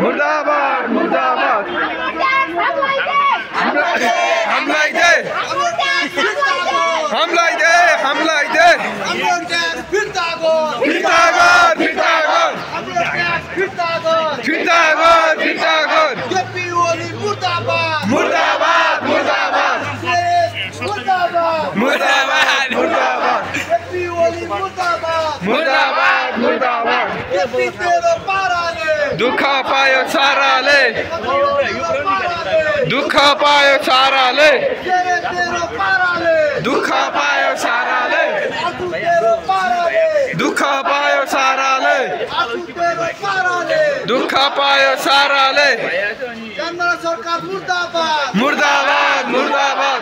मुर्दाबाद मुर्दाबाद हमलाई they हमलाई they हमलाई they फिरता कर केपी ओली मुर्दाबाद मुर्दाबाद मुर्दाबाद मुर्दाबाद मुर्दाबाद केपी ओली मुर्दाबाद मुर्दाबाद मुर्दाबाद केपी तेरो पाराले दुख पायो साराले दुख पायो साराले तेरो पाराले दुख पायो साराले दुख पायो साराले दुख पायो साराले केन्द्र सरकार मुर्दाबाद मुर्दाबाद मुर्दाबाद